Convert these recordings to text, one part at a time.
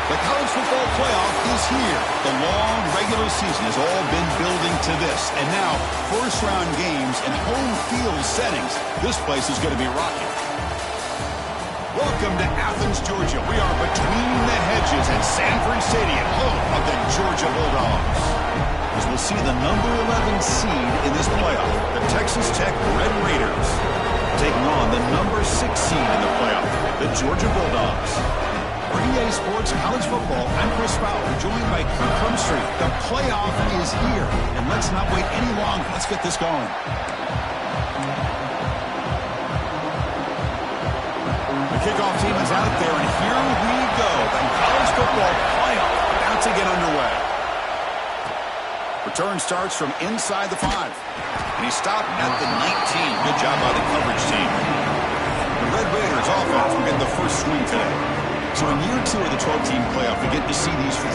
The college football playoff is here. The long regular season has all been building to this. And now, first-round games in home field settings. This place is going to be rocking. Welcome to Athens, Georgia. We are between the hedges at Sanford Stadium, home of the Georgia Bulldogs. As we'll see the number 11 seed in this playoff, the Texas Tech Red Raiders, taking on the number 6 seed in the playoff, the Georgia Bulldogs. For EA Sports College Football, I'm Chris Fowler, joined by Kirk Crumstreet. The playoff is here, and let's not wait any longer. Let's get this going. The kickoff team is out there, and here we go. The college football playoff about to get underway. Return starts from inside the 5. And he stopped at the 19. Good job by the coverage team. The Red Raiders offense will get the first swing today. So in year 2 of the 12-team playoff, we get to see these 4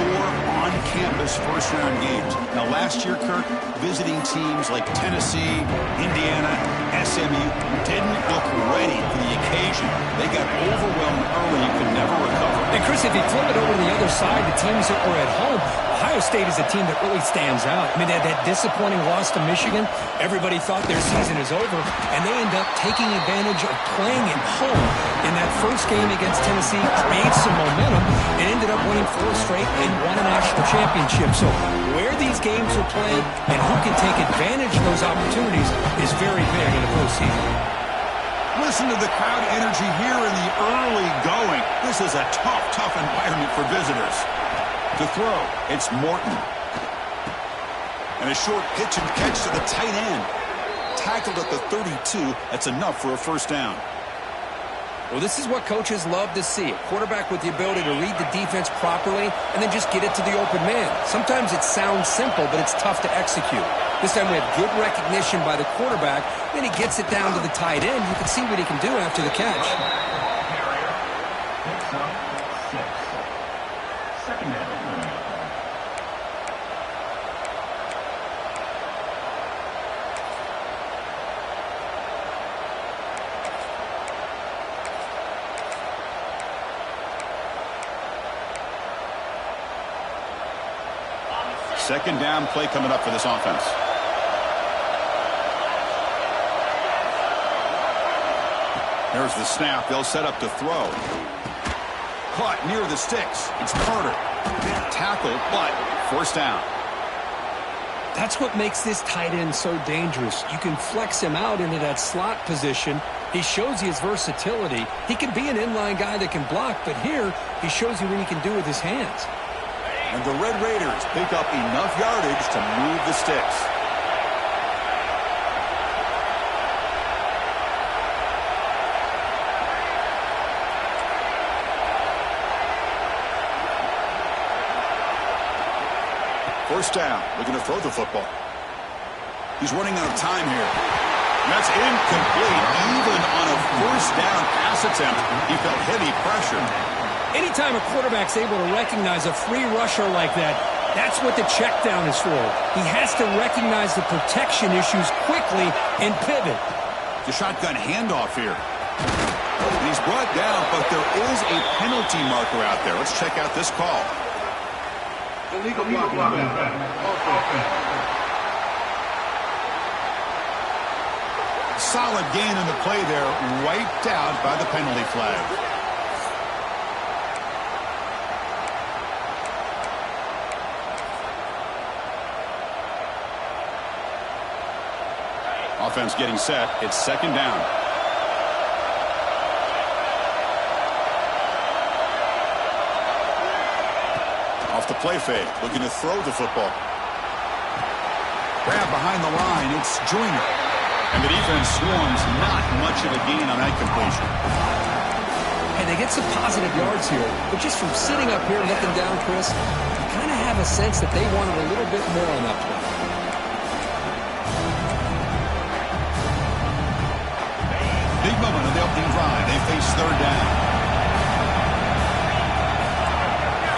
on-campus first-round games. Now, last year, Kirk, visiting teams like Tennessee, Indiana, SMU didn't look ready for the occasion. They got overwhelmed early and could never recover. And, Chris, if you flip it over to the other side, the teams that were at home, Ohio State is a team that really stands out. I mean, they had that disappointing loss to Michigan. Everybody thought their season is over, and they end up taking advantage of playing at home in that first game against Tennessee, created some momentum, and ended up winning 4 straight and won a national championship. So where these games are played and who can take advantage of those opportunities is very big in the postseason. Listen to the crowd energy here in the early going. This is a tough environment for visitors. To throw, it's Morton. And a short pitch and catch to the tight end. Tackled at the 32. That's enough for a first down. Well, this is what coaches love to see. A quarterback with the ability to read the defense properly and then just get it to the open man. Sometimes it sounds simple, but it's tough to execute. This time we have good recognition by the quarterback. Then he gets it down to the tight end. You can see what he can do after the catch. Second down play coming up for this offense. There's the snap. They'll set up to throw. Caught near the sticks. It's Carter. Tackled, but first down. That's what makes this tight end so dangerous. You can flex him out into that slot position. He shows you his versatility. He can be an inline guy that can block, but here he shows you what he can do with his hands. And the Red Raiders pick up enough yardage to move the sticks. First down, looking to throw the football. He's running out of time here. And that's incomplete. Even on a first down pass attempt, he felt heavy pressure. Anytime a quarterback's able to recognize a free rusher like that, that's what the check down is for. He has to recognize the protection issues quickly and pivot. The shotgun handoff here. And he's brought down, but there is a penalty marker out there. Let's check out this call. Illegal blocking. Solid gain in the play there, wiped out by the penalty flag. Offense getting set. It's second down. Off the play fake, looking to throw the football. Grab behind the line. It's Joyner. And the defense swarms. Not much of a gain on that completion. And they get some positive yards here. But just from sitting up here looking down, Chris, you kind of have a sense that they wanted a little bit more on that play. Big moment of the opening drive. They face third down.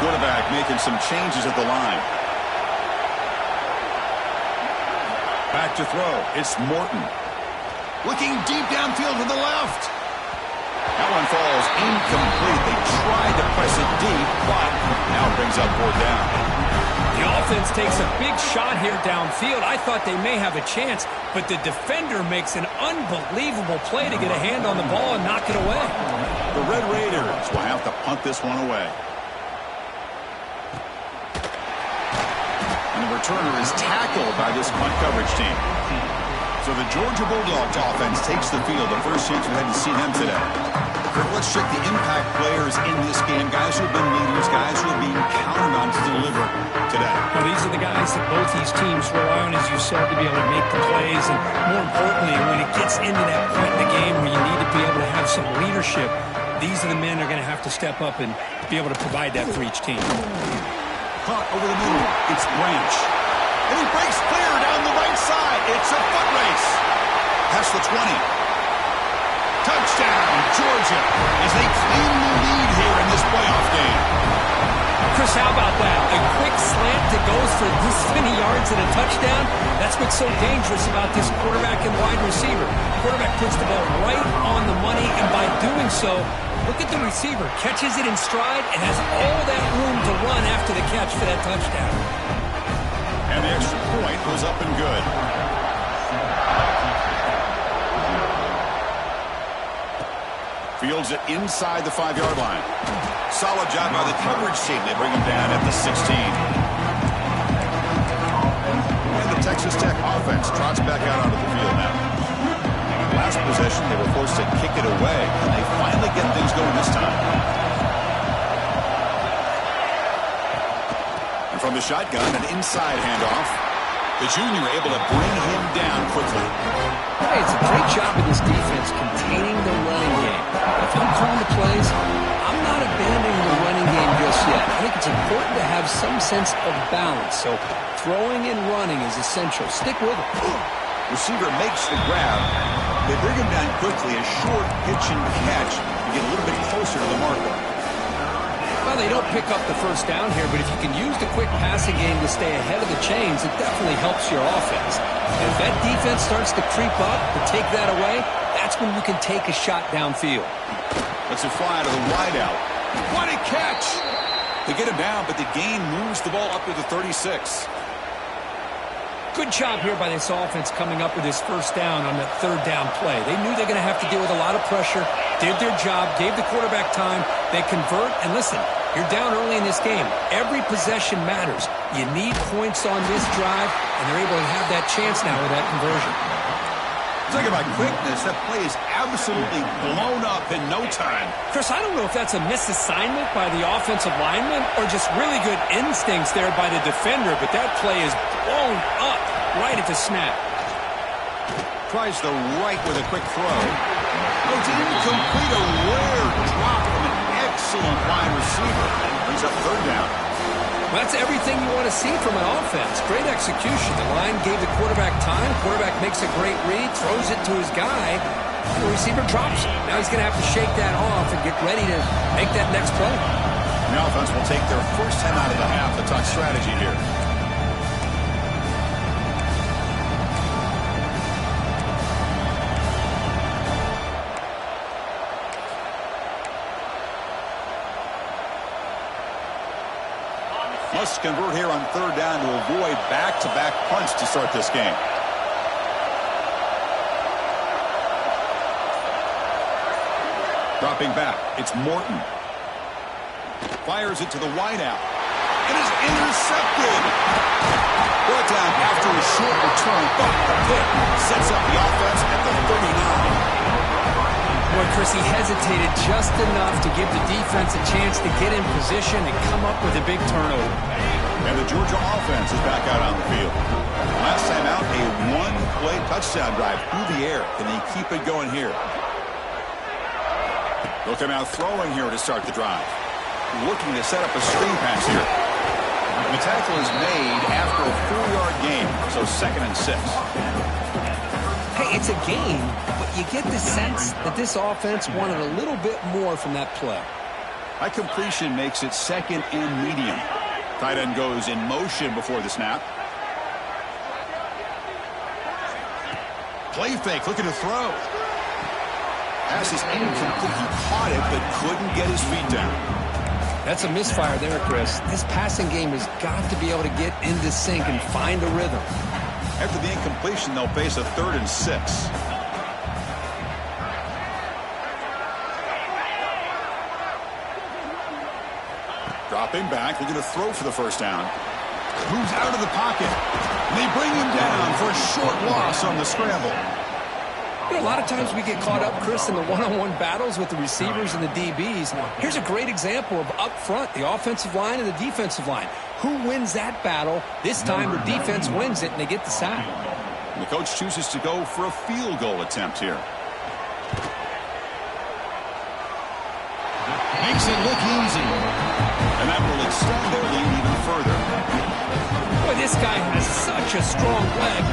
Quarterback making some changes at the line. Back to throw. It's Morton. Looking deep downfield to the left. That one falls incomplete. They tried to press it deep, but brings up 4th down. The offense takes a big shot here downfield. I thought they may have a chance, but the defender makes an unbelievable play to get a hand on the ball and knock it away. The Red Raiders will have to punt this one away. And the returner is tackled by this punt coverage team. So the Georgia Bulldogs offense takes the field. The first chance we had to see them today. Let's check the impact players in this game. Guys who have been leaders, guys who are being counted on to deliver today. Well, these are the guys that both these teams rely on, as you said, to be able to make the plays. And more importantly, when it gets into that point in the game where you need to be able to have some leadership, these are the men that are going to have to step up and be able to provide that for each team. Caught over the middle. It's Branch. And he breaks clear down the right side. It's a foot race. Past the 20. Touchdown, Georgia, as they claim the lead here in this playoff game. Chris, how about that? A quick slant that goes for this many yards and a touchdown. That's what's so dangerous about this quarterback and wide receiver. Quarterback puts the ball right on the money, and by doing so, look at the receiver. Catches it in stride and has all that room to run after the catch for that touchdown. And the extra point was up and good. Fields it inside the 5-yard line. Solid job by the coverage team. They bring him down at the 16. And the Texas Tech offense trots back out onto the field now. Last possession, they were forced to kick it away, and they finally get things going this time. And from the shotgun, an inside handoff. The junior able to bring him down quickly. Hey, it's a great job of this defense containing the running game. If I'm calling the plays, I'm not abandoning the running game just yet. I think it's important to have some sense of balance. So throwing and running is essential. Stick with it. Receiver makes the grab. They bring him down quickly. A short pitch and catch to get a little bit closer to the marker. Well, they don't pick up the first down here, but if you can use the quick passing game to stay ahead of the chains, it definitely helps your offense. And if that defense starts to creep up to take that away, that's when you can take a shot downfield. Let's it fly to the wideout. What a catch! They get him down, but the gain moves the ball up to the 36. Good job here by this offense coming up with this first down on that 3rd down play. They knew they were going to have to deal with a lot of pressure, did their job, gave the quarterback time. They convert, and listen, you're down early in this game. Every possession matters. You need points on this drive, and they're able to have that chance now with that conversion. Talking about quickness, that play is absolutely blown up in no time. Chris, I don't know if that's a misassignment by the offensive lineman or just really good instincts there by the defender, but that play is blown up right at the snap. Tries the right with a quick throw. Oh, didn't complete a rare drop from an excellent wide receiver. Brings up 3rd down. Well, that's everything you want to see from an offense. Great execution. The line gave the quarterback time. Quarterback makes a great read, throws it to his guy. The receiver drops it. Now he's going to have to shake that off and get ready to make that next play. The offense will take their first time out of the half to talk strategy here. Must convert here on 3rd down to avoid back-to-back punts to start this game. Dropping back, it's Morton. Fires it to the wideout. It is intercepted. Brought down after a short return, but the pick sets up the offense at the 39. Boy, Chris, he hesitated just enough to give the defense a chance to get in position and come up with a big turnover. And the Georgia offense is back out on the field. Last time out, a one-play touchdown drive through the air. Can they keep it going here? They'll come out throwing here to start the drive. Looking to set up a screen pass here. The tackle is made after a 4-yard gain, so 2nd and 6. Hey, it's a game, but you get the sense that this offense wanted a little bit more from that play. That completion makes it 2nd and medium. Tight end goes in motion before the snap. Play fake, looking to throw. Pass is incomplete. He caught it, but couldn't get his feet down. That's a misfire there, Chris. This passing game has got to be able to get into sync and find a rhythm. After the incompletion, they'll face a 3rd and 6. Dropping back, looking to throw for the first down. Moves out of the pocket. And they bring him down for a short loss on the scramble. You know, a lot of times we get caught up, Chris, in the one-on-one battles with the receivers and the DBs. Here's a great example of up front, the offensive line and the defensive line. Who wins that battle? This time the defense wins it, and they get the sack. The coach chooses to go for a field goal attempt here. Makes it look easy. And that will extend their lead even further. Boy, this guy has such a strong leg.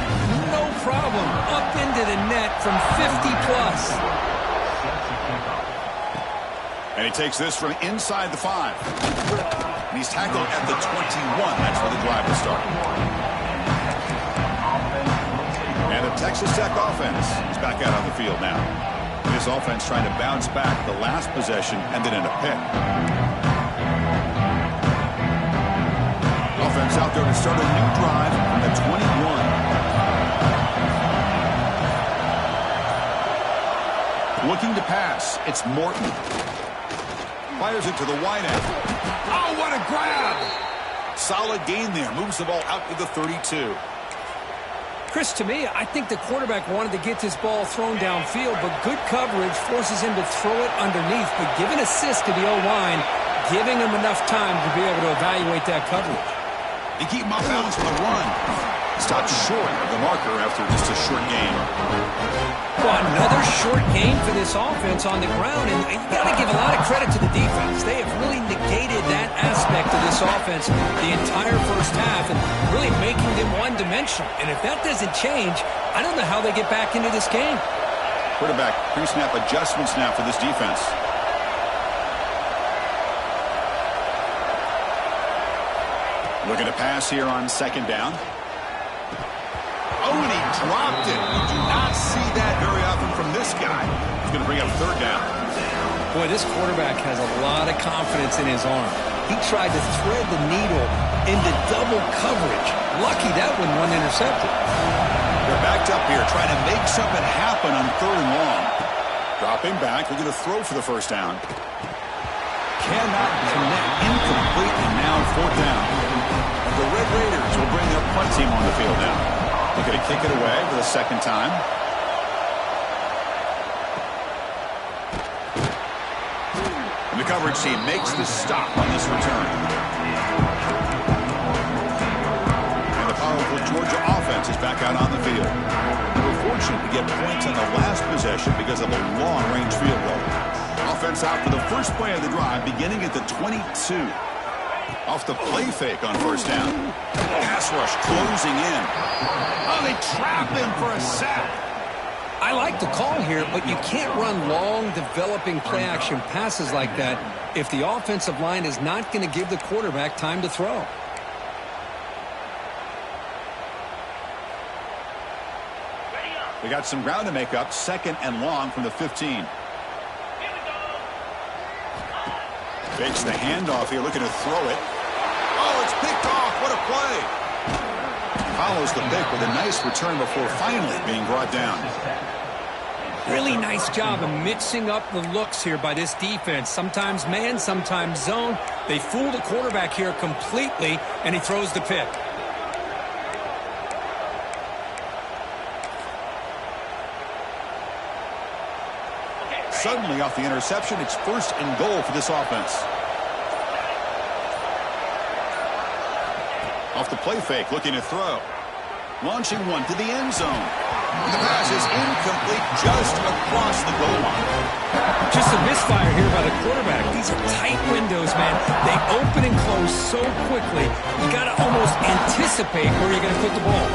No problem. Up into the net from 50-plus. And he takes this from inside the 5. And he's tackled at the 21. That's where the drive will start. And the Texas Tech offense is back out on the field now. This offense trying to bounce back the last possession and then in a pick. Offense out there to start a new drive from the 21. Looking to pass. It's Morton. Fires it to the wide end. Oh, what a grab! Solid gain there. Moves the ball out to the 32. Chris, to me, I think the quarterback wanted to get this ball thrown downfield, but good coverage forces him to throw it underneath. But give an assist to the O-line, giving him enough time to be able to evaluate that coverage. They keep him off balance for the run. Stopped short of the marker after just a short gain. Well, another short gain for this offense on the ground, and you got to give a lot of credit to the defense. They have really negated that aspect of this offense the entire first half and really making them one-dimensional. And if that doesn't change, I don't know how they get back into this game. Quarterback pre-snap adjustments now for this defense. Looking to pass here on 2nd down. Oh, and he dropped it. You do not see that very often from this guy. He's going to bring up 3rd down. Boy, this quarterback has a lot of confidence in his arm. He tried to thread the needle into double coverage. Lucky that one wasn't intercepted. They're backed up here, trying to make something happen on 3rd and long. Dropping back, looking to throw for the first down. Cannot connect, incomplete, and now 4th down. And the Red Raiders will bring their punt team on the field now. Looking to kick it away for the 2nd time. And the coverage team makes the stop on this return. And the powerful Georgia offense is back out on the field. They were fortunate to get points on the last possession because of a long-range field goal. Offense out for the first play of the drive, beginning at the 22. Off the play fake on 1st down. Pass rush closing in. Oh, they trap him for a sack. I like the call here, but you can't run long, developing play-action passes like that if the offensive line is not going to give the quarterback time to throw. We got some ground to make up. 2nd and long from the 15. Fakes the handoff here, looking to throw it. Oh, it's picked off. What a play. Follows the pick with a nice return before finally being brought down. Really nice job of mixing up the looks here by this defense. Sometimes man, sometimes zone. They fool the quarterback here completely, and he throws the pick. Suddenly off the interception, it's 1st and goal for this offense. Off the play fake, looking to throw. Launching one to the end zone. And the pass is incomplete just across the goal line. Just a misfire here by the quarterback. These are tight windows, man. They open and close so quickly. You got to almost anticipate where you're going to put the ball.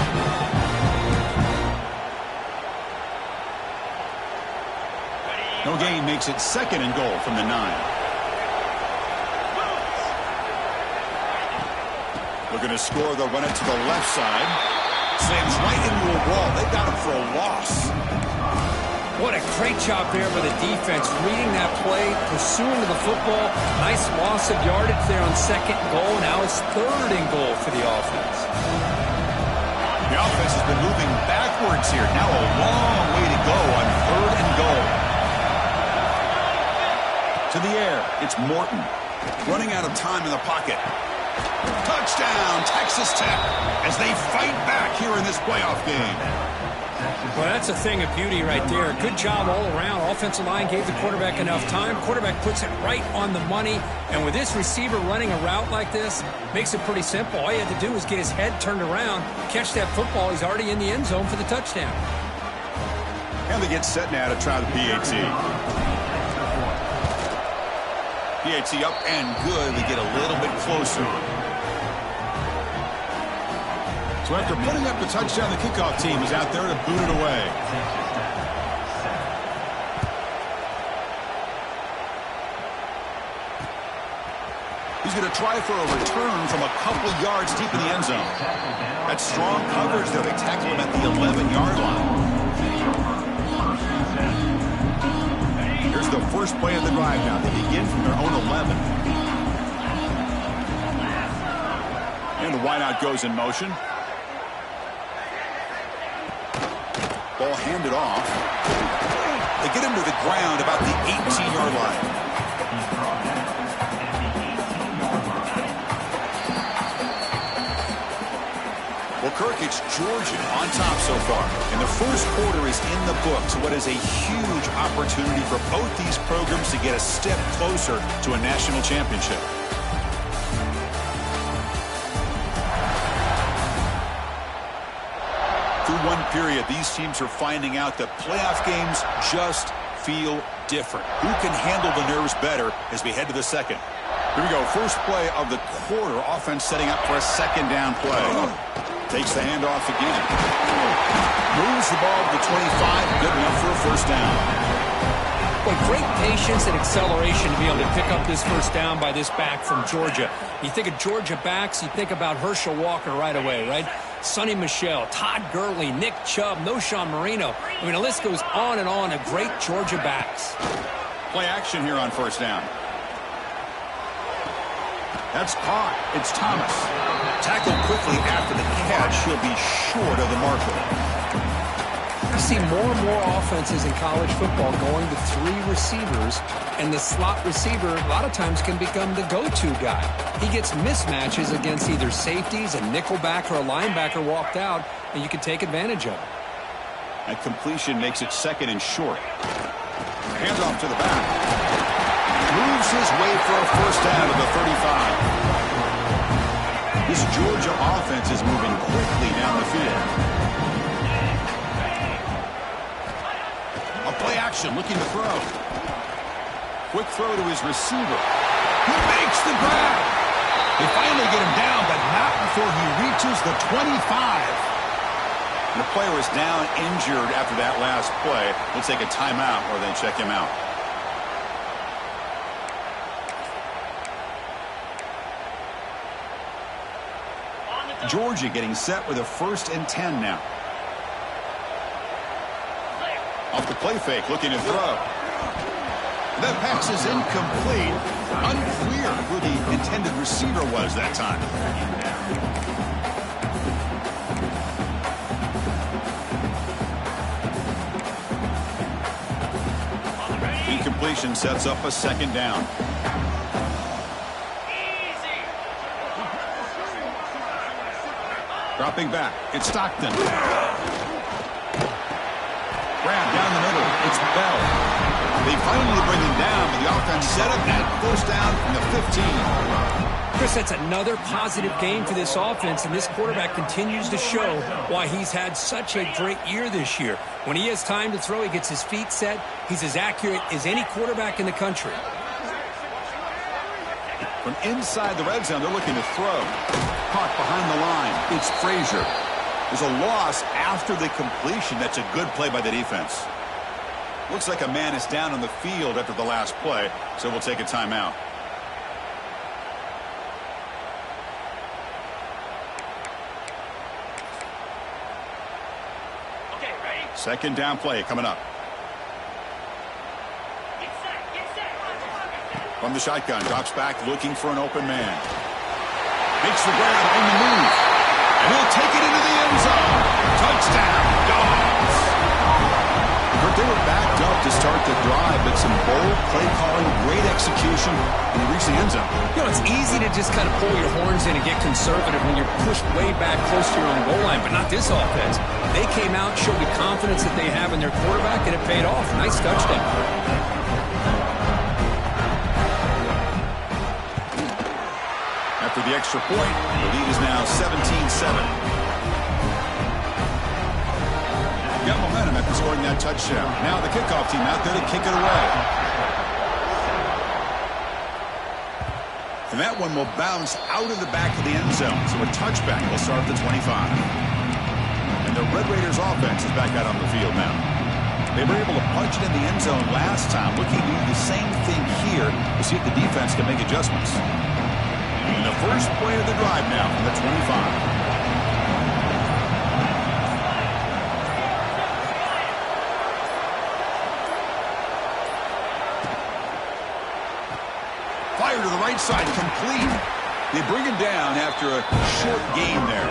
No gain makes it 2nd and goal from the 9. Looking to score, they'll run it to the left side. Slams right into a wall. They've got him for a loss. What a great job there by the defense, reading that play, pursuing the football. Nice loss of yardage there on second goal. Now it's third and goal for the offense. The offense has been moving backwards here. Now a long way to go on third and goal. To the air, it's Morton. Running out of time in the pocket. Touchdown, Texas Tech, as they fight back here in this playoff game. Well, that's a thing of beauty right there. Good job all around. Offensive line gave the quarterback enough time. Quarterback puts it right on the money. And with this receiver running a route like this, makes it pretty simple. All you had to do was get his head turned around, catch that football. He's already in the end zone for the touchdown. And they get set now to try the PAT. PAT up and good. They get a little bit closer. So after putting up the touchdown, the kickoff team is out there to boot it away. He's going to try for a return from a couple yards deep in the end zone. That's strong coverage there. They tackle him at the 11-yard line. Here's the first play of the drive now. They begin from their own 11. And the wideout goes in motion. Ball handed off. They get him to the ground about the 18-yard line. Well, Kirk, it's Georgia on top so far. And the first quarter is in the books. What is a huge opportunity for both these programs to get a step closer to a national championship. Through one period, these teams are finding out that playoff games just feel different. Who can handle the nerves better as we head to the second? Here we go. First play of the quarter. Offense setting up for a second down play. Takes the handoff again. Moves the ball to the 25. Good enough for a first down. Well, great patience and acceleration to be able to pick up this first down by this back from Georgia. You think of Georgia backs, you think about Herschel Walker right away, right? Sonny Michel, Todd Gurley, Nick Chubb, Noshawn Marino. I mean, the list goes on and on of great Georgia backs. Play action here on first down. That's caught. It's Thomas. Tackled quickly after the catch. He'll be short of the marker. You see more and more offenses in college football going to three receivers, and the slot receiver a lot of times can become the go-to guy. He gets mismatches against either safeties, a nickelback, or a linebacker walked out, and you can take advantage of it. That completion makes it second and short. Handoff to the back. Moves his way for a first down to the 35. This Georgia offense is moving quickly down the field. Play action, looking to throw. Quick throw to his receiver. He makes the grab. They finally get him down, but not before he reaches the 25. And the player is down injured after that last play. They'll take a timeout or they check him out. Georgia getting set with a 1st and 10 now. Off the play fake, looking to throw. That pass is incomplete. Unclear who the intended receiver was that time. Incompletion sets up a second down. Dropping back, it's Stockton. Grab down the middle. It's Bell. They finally bring him down, but the offense set up that first down from the 15. Chris, that's another positive game for this offense, and this quarterback continues to show why he's had such a great year this year. When he has time to throw, he gets his feet set. He's as accurate as any quarterback in the country. From inside the red zone, they're looking to throw. Caught behind the line. It's Frazier. There's a loss after the completion. That's a good play by the defense. Looks like a man is down on the field after the last play, so we'll take a timeout. Second down play coming up. From the shotgun, drops back looking for an open man. Makes the grab on the move. And he'll take it into the end zone. Touchdown, Dogs. They were backed up to start the drive, but some bold play calling, great execution, and they reached the end zone. You know, it's easy to just kind of pull your horns in and get conservative when you're pushed way back close to your own goal line, but not this offense. They came out, showed the confidence that they have in their quarterback, and it paid off. Nice touchdown. After the extra point, the lead is now 17-7. Got momentum after scoring that touchdown. Now the kickoff team out there to kick it away. And that one will bounce out of the back of the end zone. So a touchback will start at the 25. And the Red Raiders offense is back out on the field now. They were able to punch it in the end zone last time. Looking to do the same thing here to see if the defense can make adjustments. And the first play of the drive now from the 25. Fire to the right side, complete. They bring him down after a short gain there.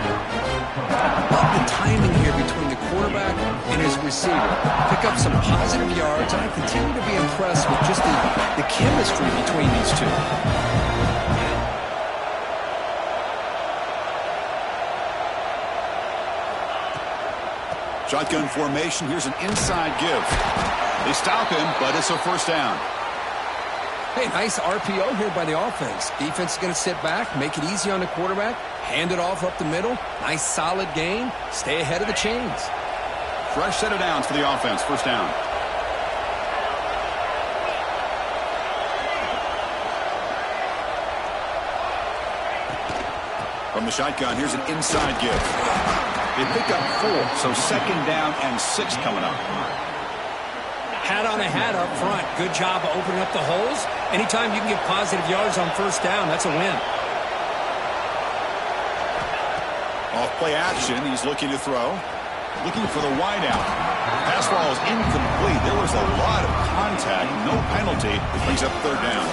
Love the timing here between the quarterback and his receiver. Pick up some positive yards, and I continue to be impressed with just the chemistry between these two. Shotgun formation. Here's an inside give. They stop him, but it's a first down. Hey, nice RPO here by the offense. Defense is going to sit back, make it easy on the quarterback, hand it off up the middle. Nice solid gain. Stay ahead of the chains. Fresh set of downs for the offense. First down. From the shotgun, here's an inside give. They pick up 4, so second down and 6 coming up. Hat on a hat up front. Good job of opening up the holes. Anytime you can get positive yards on first down, that's a win. Off play action, he's looking to throw. Looking for the wide out. Pass ball is incomplete. There was a lot of contact. No penalty. Brings up third down.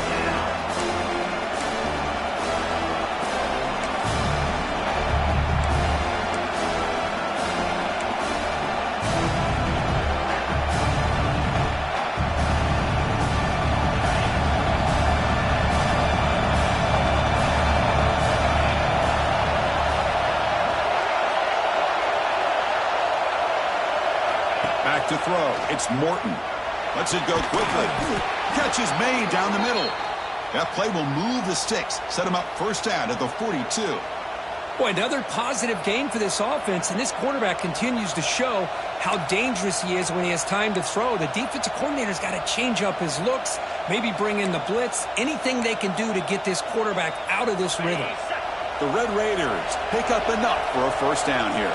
Back to throw. It's Morton. Lets it go quickly. Catch is made down the middle. That play will move the sticks. Set him up first down at the 42. Boy, another positive game for this offense, and this quarterback continues to show how dangerous he is when he has time to throw. The defensive coordinator's got to change up his looks, maybe bring in the blitz, anything they can do to get this quarterback out of this rhythm. The Red Raiders pick up enough for a first down here.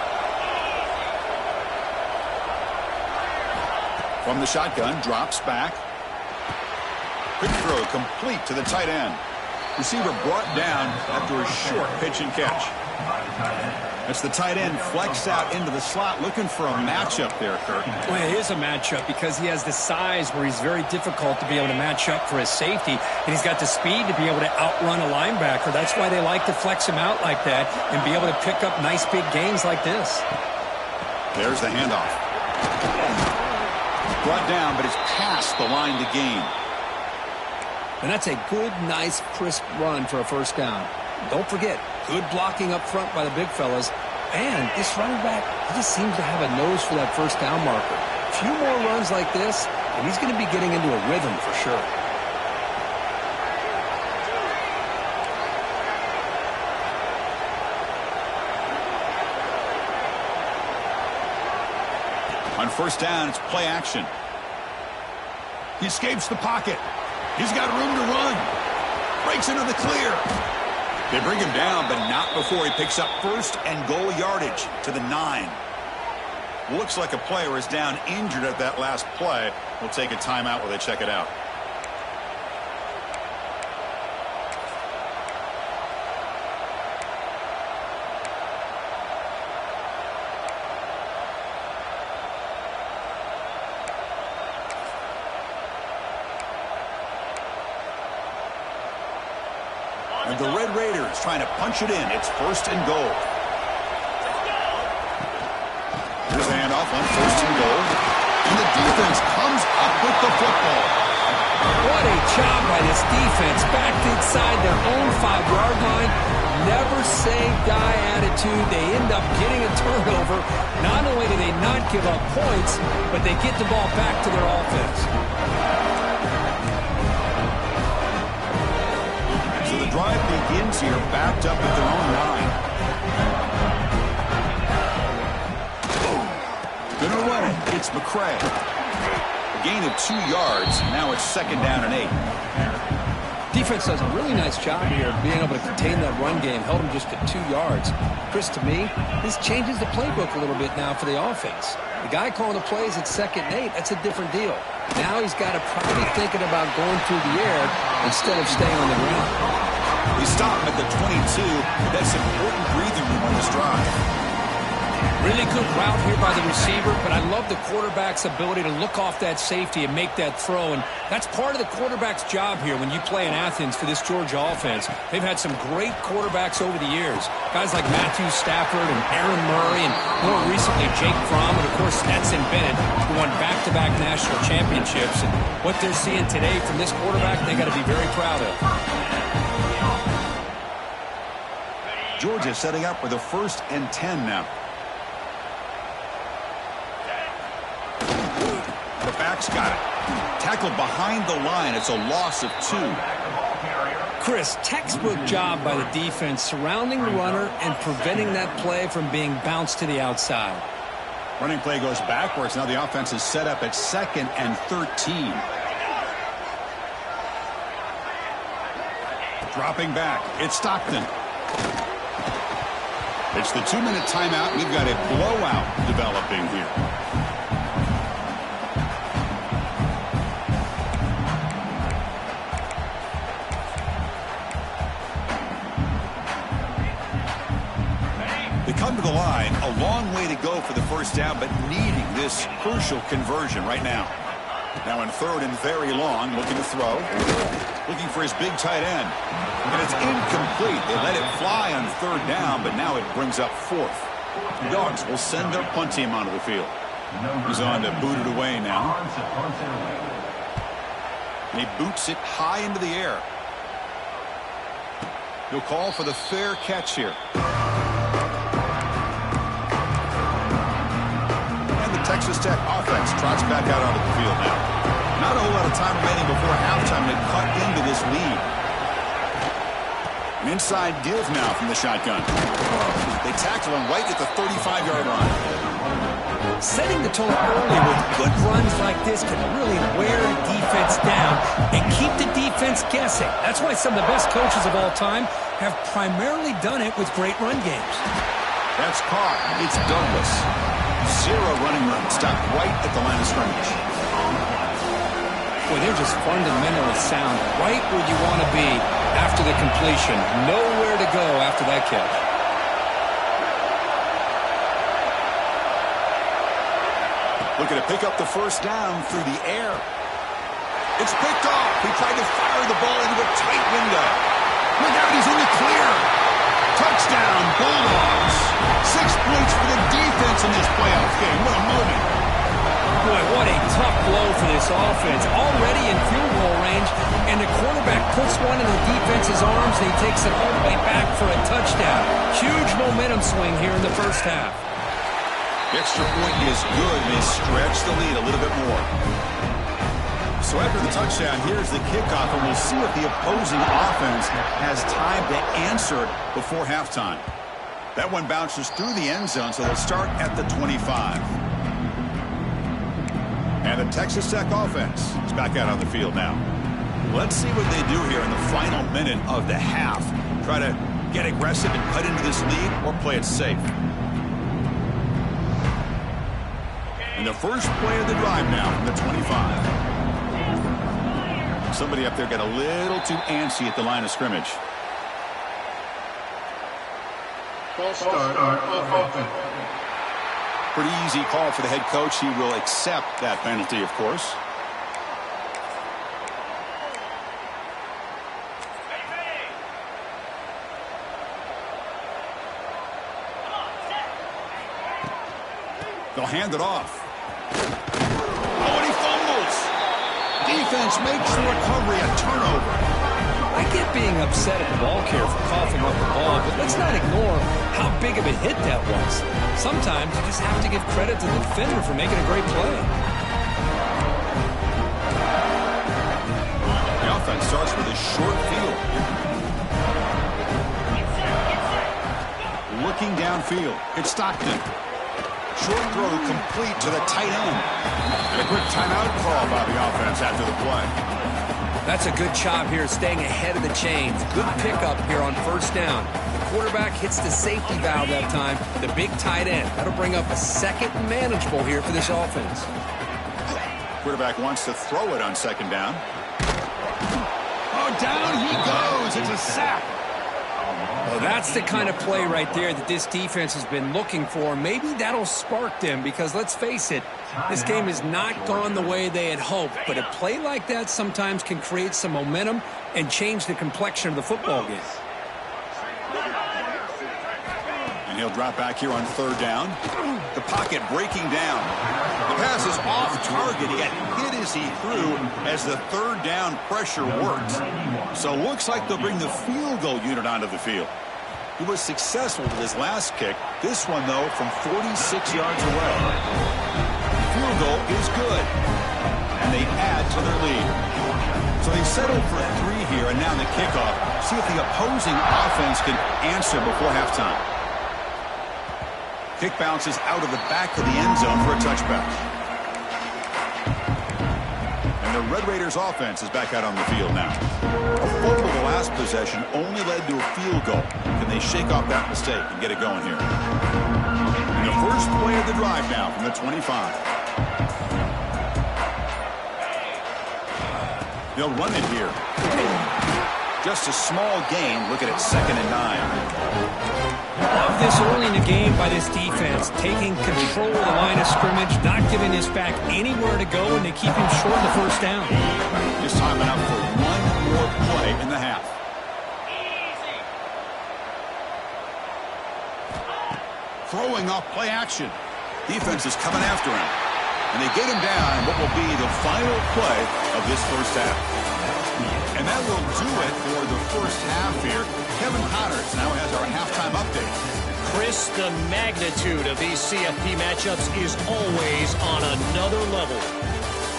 From the shotgun, drops back. Quick throw complete to the tight end. Receiver brought down after a short pitch and catch. That's the tight end flexed out into the slot, looking for a matchup there, Kirk. Well, it is a matchup because he has the size where he's very difficult to be able to match up for his safety, and he's got the speed to be able to outrun a linebacker. That's why they like to flex him out like that and be able to pick up nice big gains like this. There's the handoff. Brought down, but it's past the line to gain. And that's a good, nice, crisp run for a first down. Don't forget, good blocking up front by the big fellas. And this running back, he just seems to have a nose for that first down marker. A few more runs like this, and he's going to be getting into a rhythm for sure. On first down, it's play action. He escapes the pocket. He's got room to run. Breaks into the clear. They bring him down, but not before he picks up first and goal yardage to the 9. Looks like a player is down injured at that last play. We'll take a timeout while they check it out. the Red Raiders trying to punch it in. It's 1st and goal. Here's a handoff on 1st and goal. And the defense comes up with the football. What a job by this defense. Backed inside their own 5-yard line. Never say die attitude. They end up getting a turnover. Not only do they not give up points, but they get the ball back to their offense. So the drive begins here, backed up at their own 9. Gonna run it. It's McCray. A gain of 2 yards. Now it's 2nd down and 8. Defense does a really nice job here of being able to contain that run game. Held them just to 2 yards. Chris, to me, this changes the playbook a little bit now for the offense. The guy calling the plays at 2nd and 8, that's a different deal. Now he's got to probably thinking about going through the air instead of staying on the ground. We stop at the 22. That's important breathing room on this drive. Really good route here by the receiver, but I love the quarterback's ability to look off that safety and make that throw, and that's part of the quarterback's job here when you play in Athens for this Georgia offense. They've had some great quarterbacks over the years, guys like Matthew Stafford and Aaron Murray, and more recently Jake Fromm, and of course Stetson Bennett, who won back-to-back national championships. And what they're seeing today from this quarterback, they got to be very proud of. Georgia setting up with a 1st and 10 now. The back's got it. Tackled behind the line. It's a loss of 2. Chris, textbook job by the defense surrounding the runner and preventing that play from being bounced to the outside. Running play goes backwards. Now the offense is set up at 2nd and 13. Dropping back. It's Stockton. It's the 2-minute timeout. We've got a blowout developing here. They come to the line, a long way to go for the 1st down, but needing this crucial conversion right now. Now in 3rd and very long, looking to throw. Looking for his big tight end. And it's incomplete. They let it fly on 3rd down, but now it brings up 4th. The Dogs will send their punt team onto the field. He's on to boot it away now. And he boots it high into the air. He'll call for the fair catch here. Texas Tech offense trots back out onto the field now. Not a whole lot of time remaining before halftime to cut into this lead. An inside give now from the shotgun. They tackle him right at the 35-yard line. Setting the tone early with good runs like this can really wear the defense down and keep the defense guessing. That's why some of the best coaches of all time have primarily done it with great run games. That's caught. It's Douglas. 0 running room. Stopped right at the line of scrimmage. Boy, they're just fundamentally sound. Right where you want to be after the completion. Nowhere to go after that catch. Looking to pick up the 1st down through the air. It's picked off. He tried to fire the ball into a tight window. Look out, he's in the clear. Touchdown, Bulldogs. 6 points for the defense in this playoff game. What a moment. Boy, what a tough blow for this offense. Already in field goal range, and the quarterback puts one in the defense's arms, and he takes it all the way back for a touchdown. Huge momentum swing here in the 1st half. The extra point is good, and they stretch the lead a little bit more. So after the touchdown, here's the kickoff, and we'll see if the opposing offense has time to answer before halftime. That one bounces through the end zone, so they'll start at the 25. And the Texas Tech offense is back out on the field now. Let's see what they do here in the final minute of the half. Try to get aggressive and cut into this lead, or play it safe. And the first play of the drive now from the 25. Somebody up there got a little too antsy at the line of scrimmage. False start offense. Pretty easy call for the head coach. He will accept that penalty, of course. They'll hand it off. Oh, and he fumbles. Defense makes the recovery a turnover. I get being upset at the ball carrier for coughing up the ball, but let's not ignore how big of a hit that was. Sometimes you just have to give credit to the defender for making a great play. The offense starts with a short field. Looking downfield, it's Stockton. Short throw complete to the tight end. And a quick timeout call by the offense after the play. That's a good job here staying ahead of the chains. Good pickup here on first down. The quarterback hits the safety valve that time. The big tight end. That'll bring up a second manageable here for this offense. Quarterback wants to throw it on second down. Oh, down he goes. It's a sack. Well, that's the kind of play right there that this defense has been looking for. Maybe that'll spark them because, let's face it, this game has not gone the way they had hoped. But a play like that sometimes can create some momentum and change the complexion of the football game. And he'll drop back here on third down. The pocket breaking down. The pass is off target. He got hit as he threw as the third down pressure worked. So looks like they'll bring the field goal unit onto the field. He was successful with his last kick. This one, though, from 46 yards away. Field goal is good. And they add to their lead. So they settled for 3 here, and now the kickoff. See if the opposing offense can answer before halftime. Kick bounces out of the back of the end zone for a touchback. And the Red Raiders offense is back out on the field now. A fumble the last possession only led to a field goal. Can they shake off that mistake and get it going here? And the first play of the drive now from the 25. They'll run it here. Just a small gain. Look at it, 2nd and 9. Love this early in the game by this defense, taking control of the line of scrimmage, not giving this back anywhere to go, and they keep him short of the first down. Just time enough for one more play in the half. Throwing off play action. Defense is coming after him. And they get him down in what will be the final play of this first half. And that will do it for the first half here. Kevin Connors now has our halftime update. Chris, the magnitude of these CFP matchups is always on another level.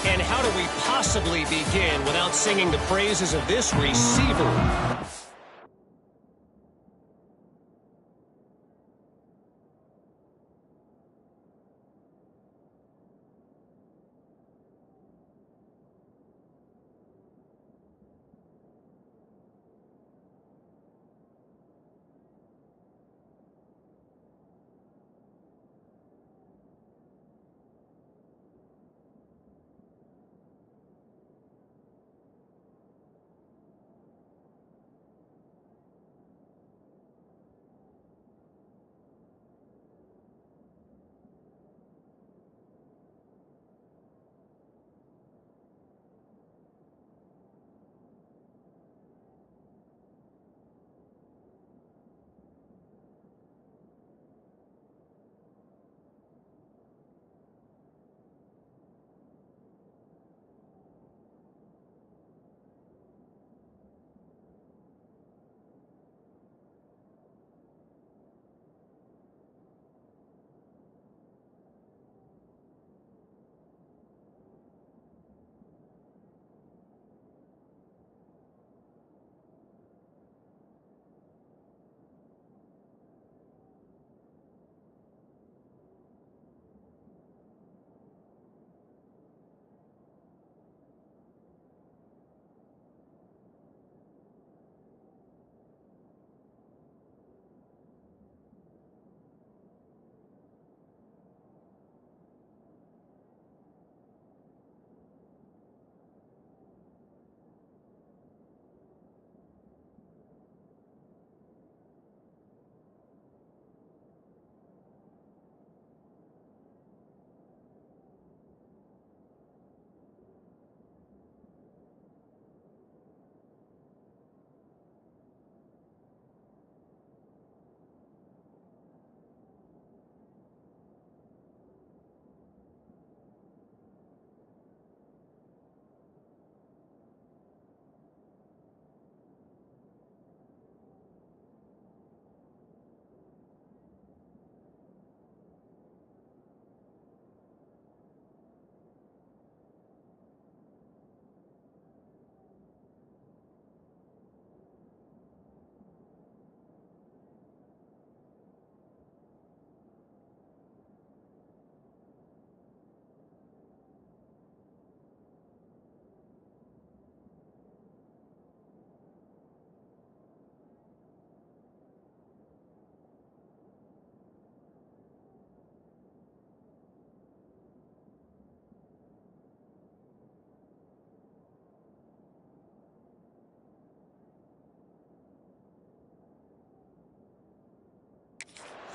And how do we possibly begin without singing the praises of this receiver?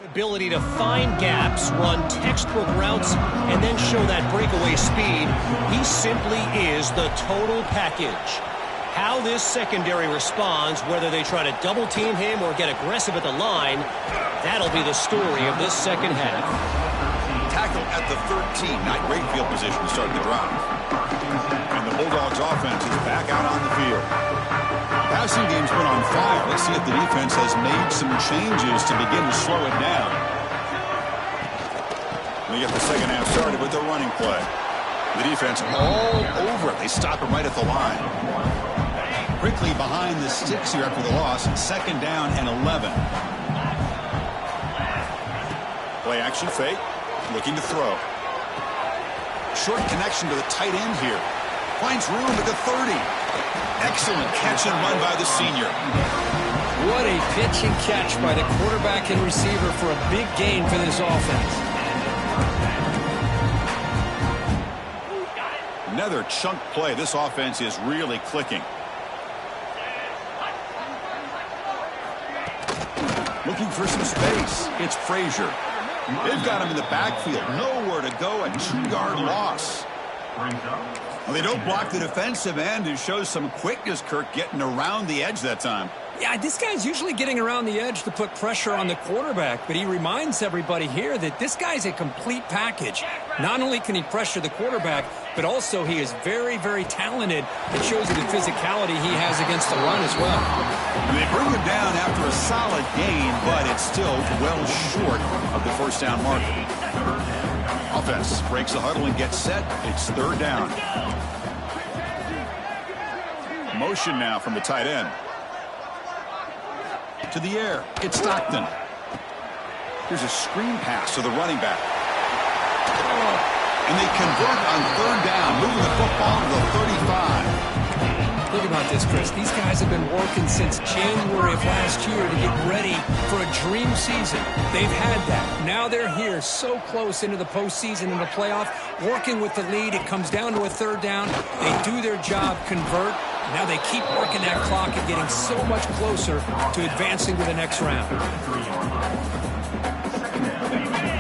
Ability to find gaps, run textbook routes, and then show that breakaway speed. He simply is the total package. How this secondary responds, whether they try to double team him or get aggressive at the line, that'll be the story of this second half. Tackle at the 13, not great field position to start the drive. And the Bulldogs offense is back out on the field. Passing game's been on fire. Let's see if the defense has made some changes to begin to slow it down. We get the second half started with the running play. The defense all over it. They stop him right at the line. Quickly behind the sticks here after the loss. Second down and 11. Play action fake. Looking to throw. Short connection to the tight end here. Finds room at the 30. Excellent catch and run by the senior. What a pitch and catch by the quarterback and receiver for a big gain for this offense. Another chunk play. This offense is really clicking. Looking for some space. It's Frazier. They've got him in the backfield. Nowhere to go. A 2-yard loss. Well, they don't block the defensive end, who shows some quickness, Kirk, getting around the edge that time. Yeah, this guy's usually getting around the edge to put pressure on the quarterback, but he reminds everybody here that this guy's a complete package. Not only can he pressure the quarterback, but also he is very, very talented. It shows you the physicality he has against the run as well. And they bring him down after a solid gain, but it's still well short of the first down mark. Offense breaks the huddle and gets set. It's third down. Motion now from the tight end. To the air. It's Stockton. Here's a screen pass to the running back. And they convert on third down, moving the football to the 35. Think about this, Chris. These guys have been working since January of last year to get ready for a dream season. They've had that. Now they're here so close into the postseason and the playoff, working with the lead. It comes down to a third down. They do their job, convert. Now they keep working that clock and getting so much closer to advancing to the next round.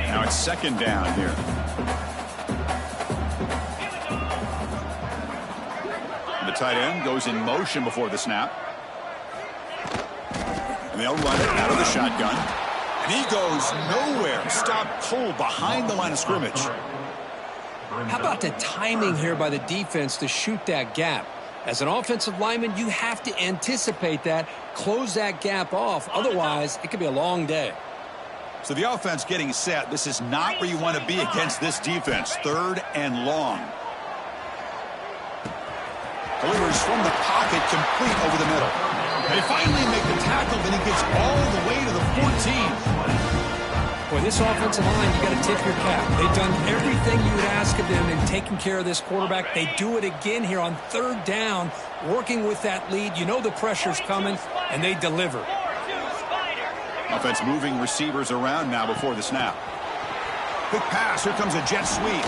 Now it's second down here. The tight end goes in motion before the snap. And they'll run it out of the shotgun. And he goes nowhere. Stop pulled behind the line of scrimmage. How about the timing here by the defense to shoot that gap? As an offensive lineman, you have to anticipate that, close that gap off. Otherwise, it could be a long day. So the offense getting set. This is not where you want to be against this defense. Third and long. Delivers from the pocket, complete over the middle. They finally make the tackle, then he gets all the way to the 14. Boy, this offensive line, you got to tip your cap. They've done everything you would ask of them in taking care of this quarterback. They do it again here on third down, working with that lead. You know the pressure's coming, and they deliver. Offense moving receivers around now before the snap. Quick pass. Here comes a jet sweep.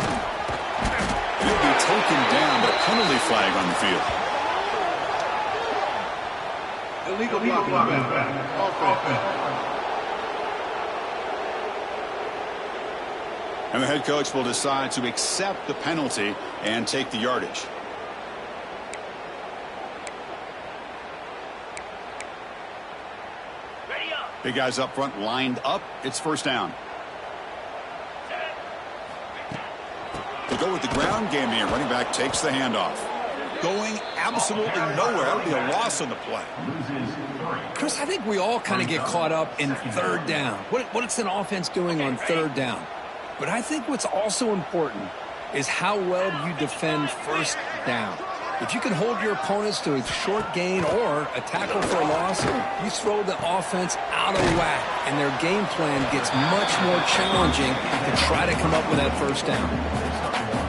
He'll be taken down, but a penalty flag on the field. Illegal blocking offense. And the head coach will decide to accept the penalty and take the yardage. Big guys up front lined up. It's first down. They'll go with the ground game here. Running back takes the handoff. Going absolutely nowhere. That would be a loss on the play. Chris, I think we all kind of get caught up in third down. What's an offense doing on third down? But I think what's also important is how well you defend first down. If you can hold your opponents to a short gain or a tackle for a loss, you throw the offense out of whack, and their game plan gets much more challenging to try to come up with that first down.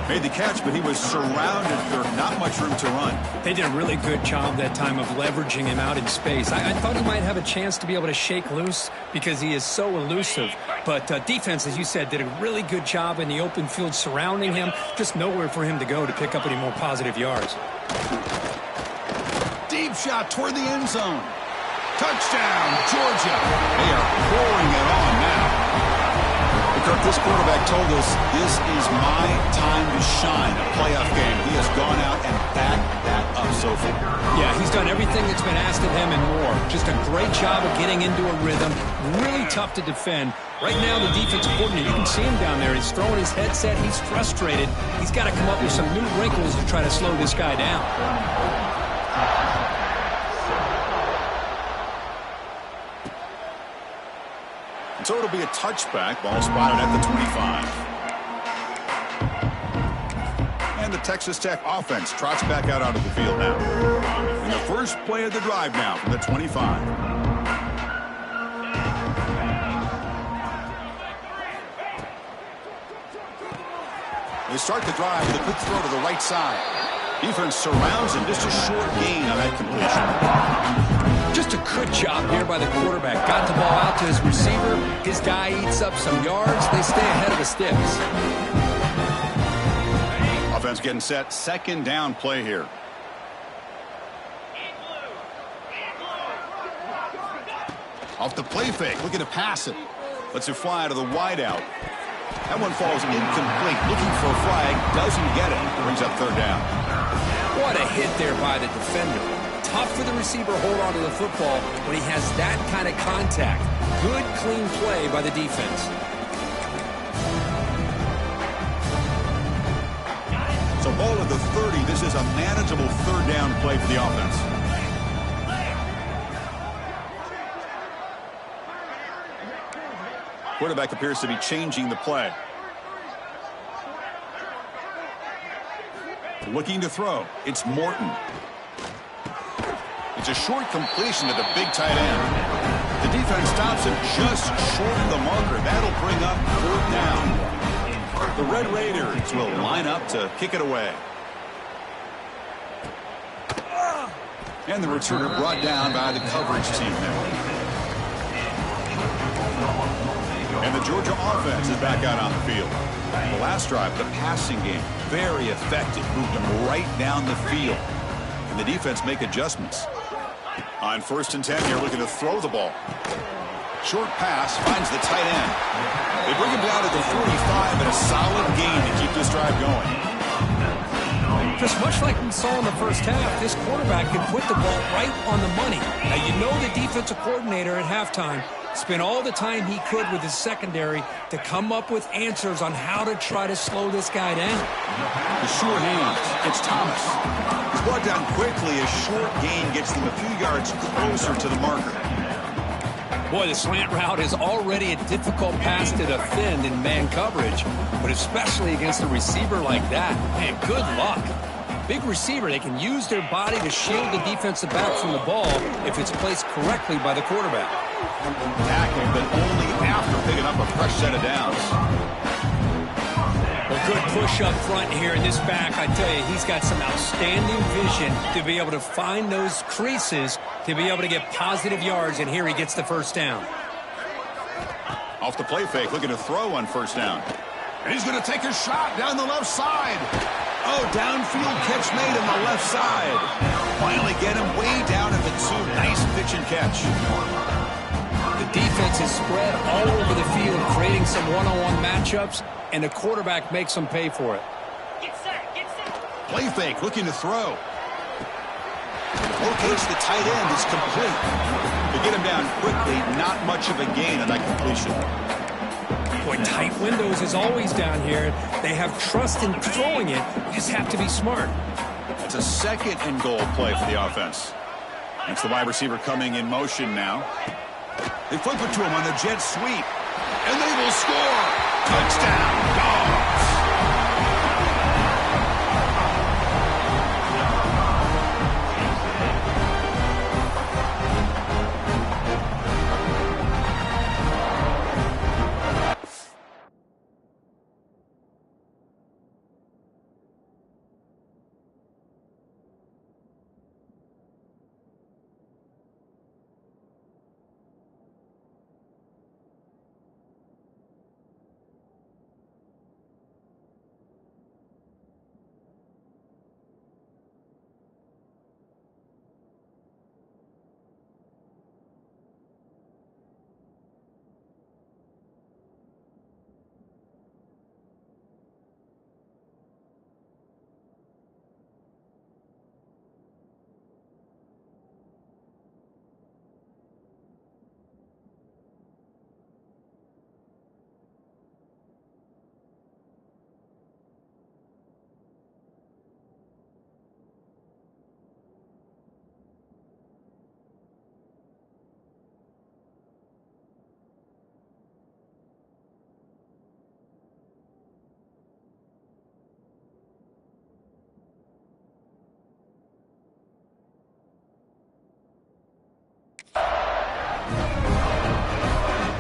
Made the catch, but he was surrounded. There's not much room to run. They did a really good job that time of leveraging him out in space. I thought he might have a chance to be able to shake loose because he is so elusive. But defense, as you said, did a really good job in the open field surrounding him. Just nowhere for him to go to pick up any more positive yards. Deep shot toward the end zone. Touchdown, Georgia. They are pouring it on now. This quarterback told us this is my time to shine, a playoff game. He has gone out and backed that up so far. Yeah, he's done everything that's been asked of him and more. Just a great job of getting into a rhythm. Really tough to defend. Right now, the defensive coordinator, you can see him down there. He's throwing his headset. He's frustrated. He's got to come up with some new wrinkles to try to slow this guy down. So it'll be a touchback. Ball spotted at the 25. And the Texas Tech offense trots back out onto the field now. And the first play of the drive now from the 25. They start the drive with a quick throw to the right side. Defense surrounds him. Just a short gain on that completion. Just a good job here by the quarterback. Got the ball out to his receiver. His guy eats up some yards. They stay ahead of the sticks. Offense getting set. Second down play here. Off the play fake. Looking to pass it. Lets it fly to the wideout. That one falls incomplete. Looking for a flag. Doesn't get it. Brings up third down. What a hit there by the defender. Tough for the receiver to hold on to the football when he has that kind of contact. Good, clean play by the defense. So ball at the 30. This is a manageable third down play for the offense. Quarterback appears to be changing the play. Looking to throw. It's Morton. It's a short completion to the big tight end. The defense stops him just short of the marker. That'll bring up fourth down. The Red Raiders will line up to kick it away. And the returner brought down by the coverage team there. And the Georgia offense is back out on the field. The last drive, the passing game, very effective. Moved them right down the field. And the defense make adjustments. On 1st and 10, you're looking to throw the ball. Short pass, finds the tight end. They bring him down to the 45, and a solid gain to keep this drive going. Just much like we saw in the first half, this quarterback can put the ball right on the money. Now, you know the defensive coordinator at halftime spent all the time he could with his secondary to come up with answers on how to try to slow this guy down. The short hands. It's Thomas. He's brought down quickly. A short gain gets them a few yards closer to the marker. Boy, the slant route is already a difficult pass to defend in man coverage, but especially against a receiver like that. Man, good luck. Big receiver, they can use their body to shield the defensive back from the ball if it's placed correctly by the quarterback. Tackling, but only after picking up a fresh set of downs. Well, good push up front here in this back. I tell you, he's got some outstanding vision to be able to find those creases to be able to get positive yards, and here he gets the first down. Off the play fake, looking to throw on 1st down. And he's going to take a shot down the left side. Oh, downfield catch made on the left side. Finally get him way down at the 2. Nice pitch and catch. The defense is spread all over the field, creating some one-on-one matchups, and the quarterback makes them pay for it. Get set, get set. Play fake, looking to throw. Locates the tight end, is complete. To get him down quickly, not much of a gain on that completion. Boy, tight windows is always down here. They have trust in throwing it. You just have to be smart. That's a 2nd and goal play for the offense. It's the wide receiver coming in motion now. They flip it to him on the jet sweep. And they will score. Touchdown, Dogs.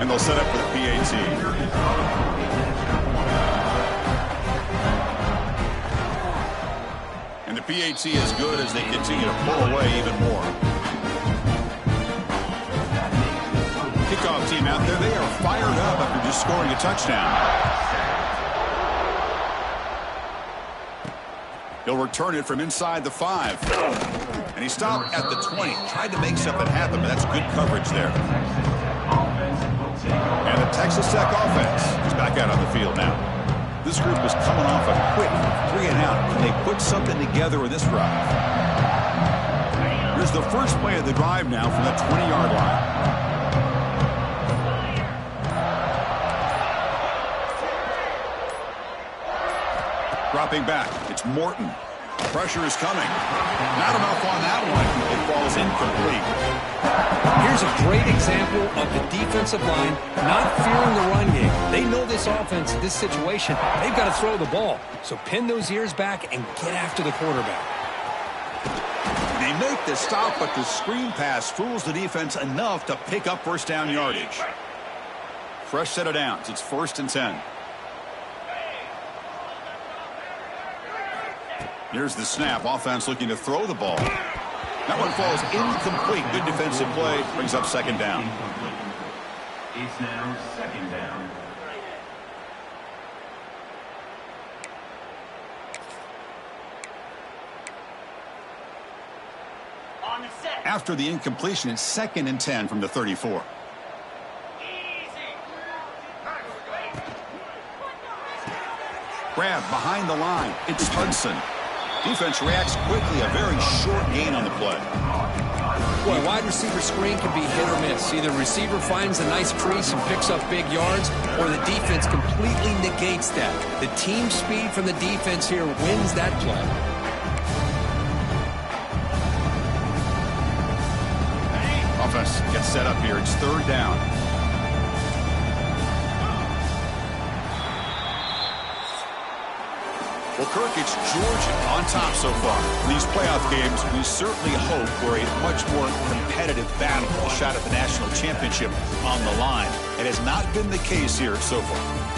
And they'll set up for the PAT. And the PAT is good as they continue to pull away even more. Kickoff team out there, they are fired up after just scoring a touchdown. He'll return it from inside the 5. And he stopped at the 20. Tried to make something happen, but that's good coverage there. And the Texas Tech offense is back out on the field now. This group is coming off a quick 3-and-out. Can they put something together in this drive? Here's the first play of the drive now from the 20-yard line. Dropping back, it's Morton. Pressure is coming. Not enough on that one. It falls incomplete. Here's a great example of the defensive line not fearing the run game. They know this offense in this situation. They've got to throw the ball. So pin those ears back and get after the quarterback. They make the stop, but the screen pass fools the defense enough to pick up first down yardage. Fresh set of downs. It's 1st and 10. Here's the snap. Offense looking to throw the ball. That one falls incomplete. Good defensive play. Brings up 2nd down. It's now 2nd down. After the incompletion, it's 2nd and 10 from the 34. Grab behind the line. It's Hudson. Defense reacts quickly. A very short gain on the play. Boy, wide receiver screen can be hit or miss. Either receiver finds a nice crease and picks up big yards, or the defense completely negates that. The team speed from the defense here wins that play. Offense gets set up here. It's 3rd down. Well, Kirk, it's Georgia on top so far. In these playoff games, we certainly hope for a much more competitive battle, a shot at the national championship on the line. It has not been the case here so far.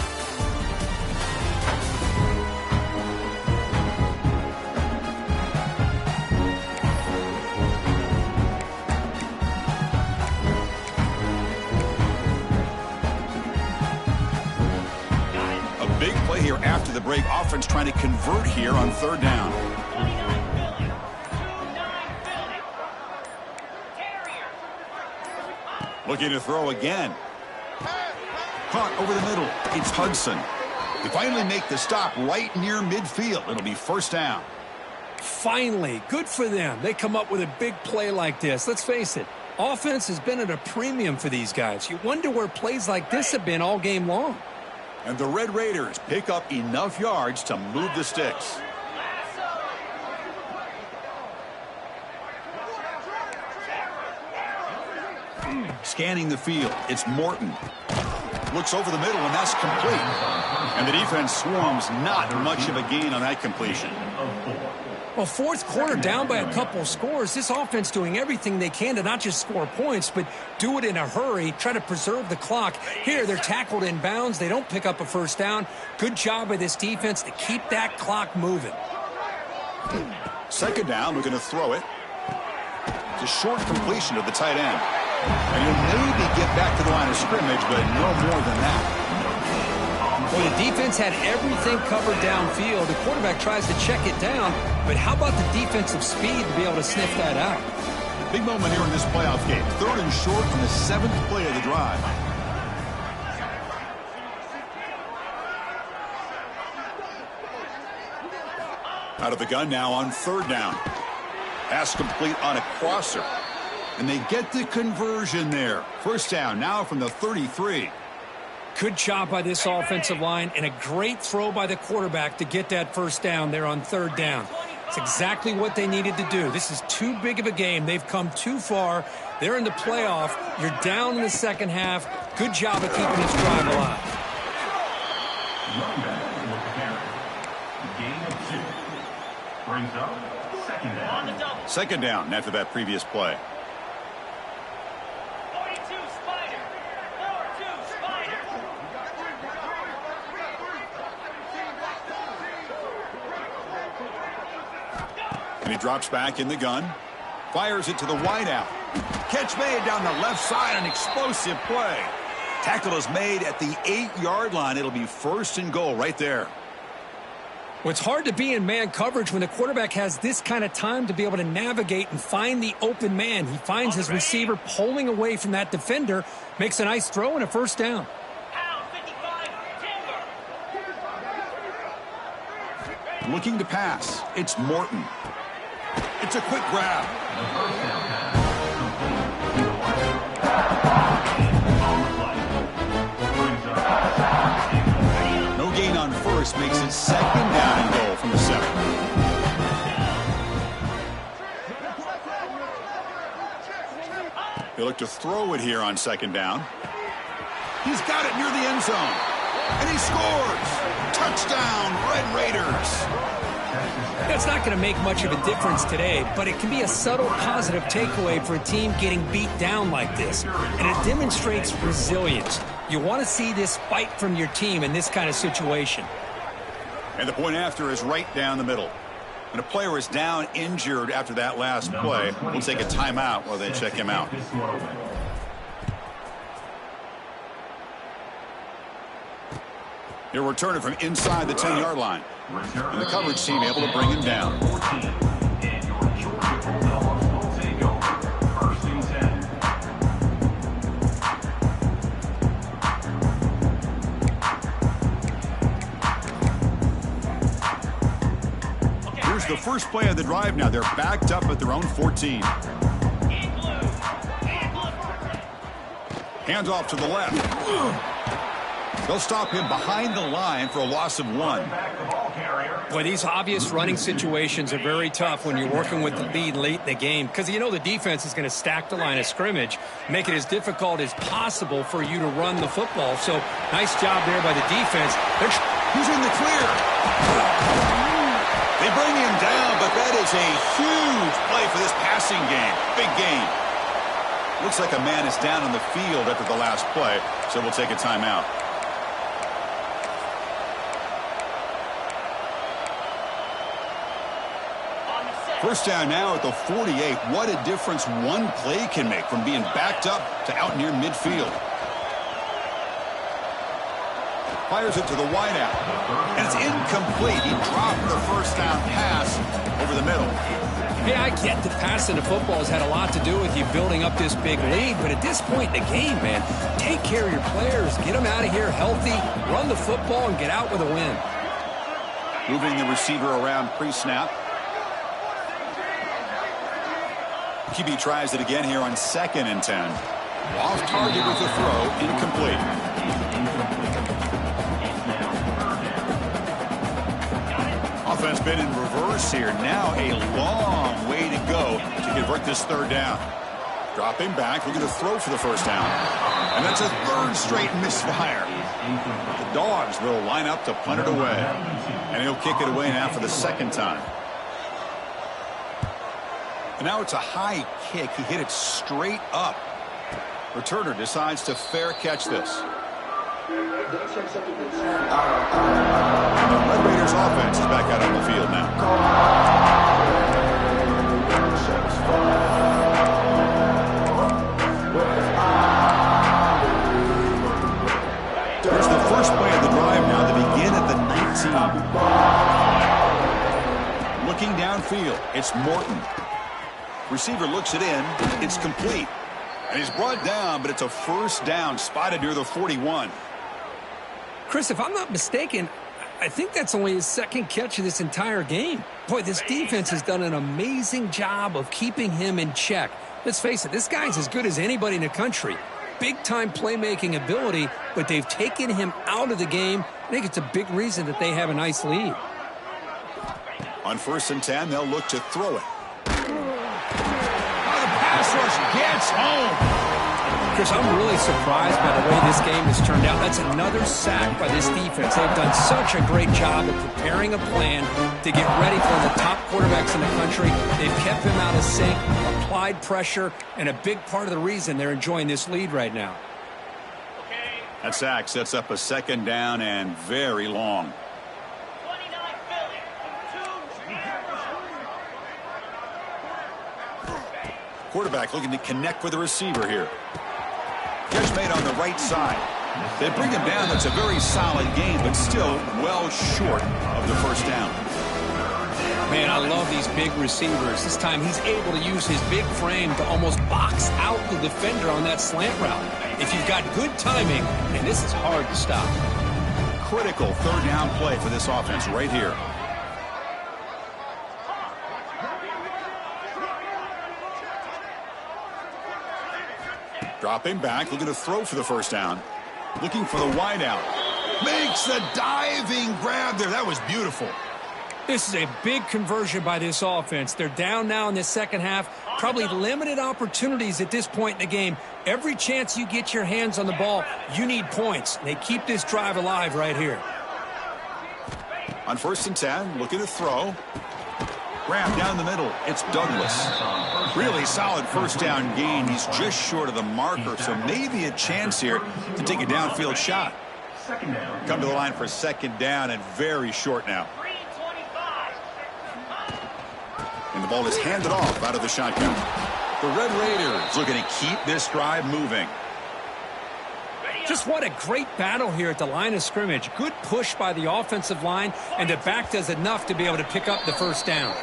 Here after the break, offense trying to convert here on 3rd down. Looking to throw again. Caught over the middle. It's Hudson. They finally make the stop right near midfield. It'll be 1st down. Finally, good for them. They come up with a big play like this. Let's face it, offense has been at a premium for these guys. You wonder where plays like this have been all game long. And the Red Raiders pick up enough yards to move the sticks. Scanning the field, it's Morton. Looks over the middle, and that's complete. And the defense swarms. Not much of a gain on that completion. Well, 4th quarter down by a couple of scores. This offense doing everything they can to not just score points, but do it in a hurry, try to preserve the clock. Here, they're tackled in bounds. They don't pick up a 1st down. Good job by this defense to keep that clock moving. 2nd down, looking to throw it. It's a short completion to the tight end. And he'll maybe get back to the line of scrimmage, but no more than that. Well, the defense had everything covered downfield. The quarterback tries to check it down, but how about the defensive speed to be able to sniff that out? Big moment here in this playoff game. 3rd and short on the 7th play of the drive. Out of the gun now on 3rd down. Pass complete on a crosser. And they get the conversion there. 1st down now from the 33. Good job by this offensive line and a great throw by the quarterback to get that 1st down there on 3rd down. It's exactly what they needed to do. This is too big of a game. They've come too far. They're in the playoff. You're down in the 2nd half. Good job of keeping this drive alive. Gain of 2. Brings up 2nd down. 2nd down after that previous play. And he drops back in the gun. Fires it to the wideout. Catch made down the left side, an explosive play. Tackle is made at the 8-yard line. It'll be 1st and goal right there. Well, it's hard to be in man coverage when the quarterback has this kind of time to be able to navigate and find the open man. He finds his receiver pulling away from that defender, makes a nice throw and a 1st down. Looking to pass. It's Morton. It's a quick grab. No gain on 1st makes it 2nd down and goal from the 7. They look to throw it here on 2nd down. He's got it near the end zone. And he scores. Touchdown, Red Raiders. That's not going to make much of a difference today, but it can be a subtle positive takeaway for a team getting beat down like this. And it demonstrates resilience. You want to see this fight from your team in this kind of situation. And the point after is right down the middle. When a player is down injured after that last play, we'll take a timeout while they check him out. He'll return it from inside the 10-yard line. And the coverage team able to bring him down. Here's the first play of the drive now. They're backed up at their own 14. Hands off to the left. They'll stop him behind the line for a loss of 1. Boy, these obvious running situations are very tough when you're working with the lead late in the game because you know the defense is going to stack the line of scrimmage, make it as difficult as possible for you to run the football. So, nice job there by the defense. He's in the clear. They bring him down, but that is a huge play for this passing game. Big game. Looks like a man is down on the field after the last play, so we'll take a timeout. First down now at the 48. What a difference one play can make from being backed up to out near midfield. Fires it to the wideout. And it's incomplete. He dropped the first down pass over the middle. Hey, I get that passing the football has had a lot to do with you building up this big lead, but at this point in the game, man, take care of your players. Get them out of here healthy, run the football, and get out with a win. Moving the receiver around pre-snap. QB tries it again here on 2nd and 10. Off target with the throw, incomplete. Offense been in reverse here. Now a long way to go to convert this 3rd down. Dropping back, looking to throw for the 1st down. And that's a 3rd straight misfire. The Dogs will line up to punt it away. And he'll kick it away now for the 2nd time. And now it's a high kick. He hit it straight up. Returner decides to fair catch this. Red Raiders offense is back out on the field now. There's the first play of the drive now to begin at the 19. Looking downfield, it's Morton. Receiver looks it in. It's complete. And he's brought down, but it's a 1st down spotted near the 41. Chris, if I'm not mistaken, I think that's only his 2nd catch of this entire game. Boy, this defense has done an amazing job of keeping him in check. Let's face it, this guy's as good as anybody in the country. Big-time playmaking ability, but they've taken him out of the game. I think it's a big reason that they have a nice lead. On 1st and 10, they'll look to throw it. Pass rush gets home. Chris, I'm really surprised by the way this game has turned out. That's another sack by this defense. They've done such a great job of preparing a plan to get ready for the top quarterbacks in the country. They've kept him out of sync, applied pressure, and a big part of the reason they're enjoying this lead right now. That sack sets up a 2nd down and very long. Quarterback looking to connect with the receiver here. Catch made on the right side. They bring him down. That's a very solid game, but still well short of the first down. Man, I love these big receivers. This time he's able to use his big frame to almost box out the defender on that slant route. If you've got good timing, and this is hard to stop. Critical third down play for this offense right here. Dropping back, looking to throw for the first down. Looking for the wideout. Makes the diving grab there. That was beautiful. This is a big conversion by this offense. They're down now in the second half. Probably limited opportunities at this point in the game. Every chance you get your hands on the ball, you need points. They keep this drive alive right here. On 1st and 10, looking to throw. Grab down the middle. It's Douglas. Really solid first down gain. He's just short of the marker, so maybe a chance here to take a downfield shot. Come to the line for second down and very short now. And the ball is handed off out of the shotgun. The Red Raiders looking to keep this drive moving. Just what a great battle here at the line of scrimmage. Good push by the offensive line, and the back does enough to be able to pick up the first down.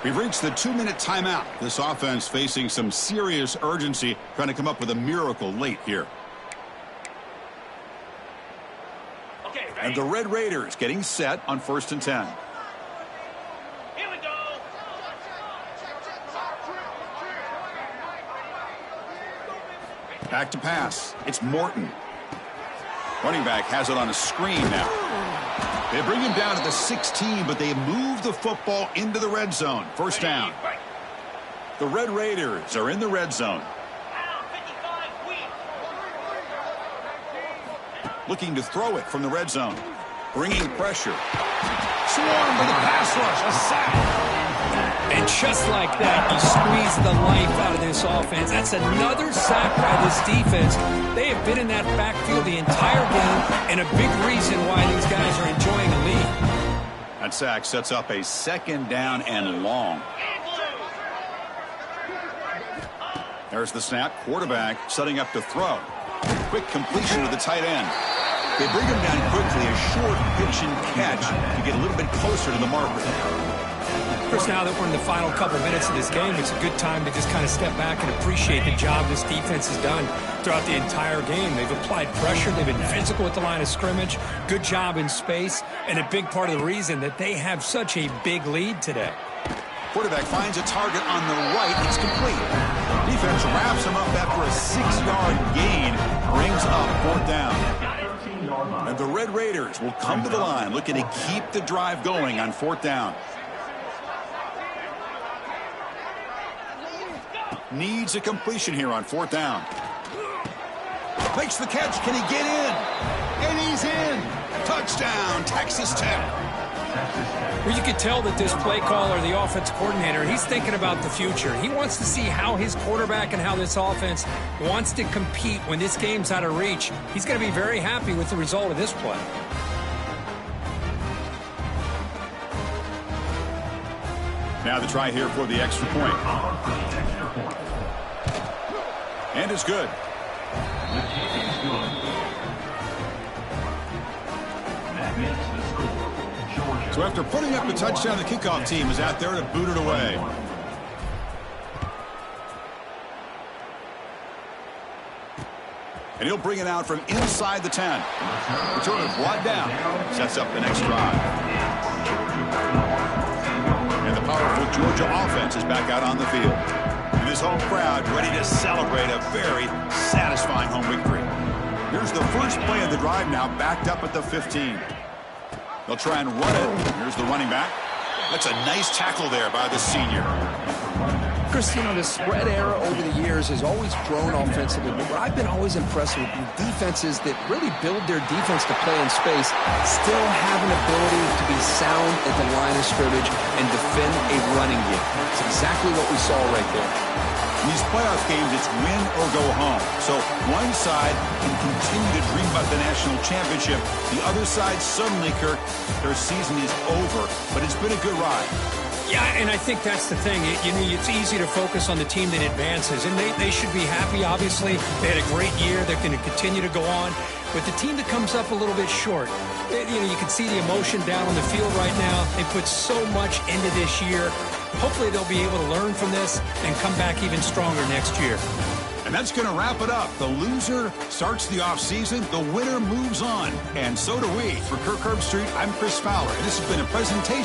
We've reached the 2-minute timeout. This offense facing some serious urgency, trying to come up with a miracle late here. And the Red Raiders getting set on 1st and 10. Here we go. Back to pass. It's Morton. Running back has it on a screen now. They bring him down to the 16, but they move the football into the red zone. First down. The Red Raiders are in the red zone. Looking to throw it from the red zone. Bringing pressure. Swarmed by the pass rush. A sack. And just like that, you squeeze the life out of this offense. That's another sack by this defense. They have been in that backfield the entire game, and a big reason why these guys are enjoying a lead. That sack sets up a second down and long. There's the snap. Quarterback setting up to throw. Quick completion to the tight end. They bring him down quickly. A short pitch and catch to get a little bit closer to the marker. Chris, now that we're in the final couple minutes of this game, it's a good time to just kind of step back and appreciate the job this defense has done throughout the entire game. They've applied pressure. They've been physical at the line of scrimmage. Good job in space, and a big part of the reason that they have such a big lead today. Quarterback finds a target on the right. It's complete. Defense wraps him up after a 6-yard gain. Brings up 4th down. And the Red Raiders will come to the line looking to keep the drive going on 4th down. Needs a completion here on 4th down. Makes the catch. Can he get in? And he's in. Touchdown, Texas Tech. Well, you could tell that this play caller, the offense coordinator, he's thinking about the future. He wants to see how his quarterback and how this offense wants to compete when this game's out of reach. He's going to be very happy with the result of this play. Now the try here for the extra point. And it's good. So after putting up the touchdown, the kickoff team is out there to boot it away. And he'll bring it out from inside the 10. Return it brought down. Sets up the next drive. And the powerful Georgia offense is back out on the field. And this home crowd ready to celebrate a very satisfying home victory. Here's the first play of the drive now, backed up at the 15. They'll try and run it. Here's the running back. That's a nice tackle there by the senior. Chris, you know, the spread era over the years has always grown offensively, but what I've been always impressed with defenses that really build their defense to play in space still have an ability to be sound at the line of scrimmage and defend a running game. It's exactly what we saw right there. In these playoff games, it's win or go home. So one side can continue to dream about the national championship. The other side, suddenly, Kirk, their season is over, but it's been a good ride. Yeah, and I think that's the thing. It's easy to focus on the team that advances, and they should be happy, obviously. They had a great year. They're going to continue to go on. But the team that comes up a little bit short, you can see the emotion down on the field right now. They put so much into this year. Hopefully they'll be able to learn from this and come back even stronger next year. And that's going to wrap it up. The loser starts the offseason. The winner moves on. And so do we. For Kirk Herbstreit, I'm Chris Fowler. And this has been a presentation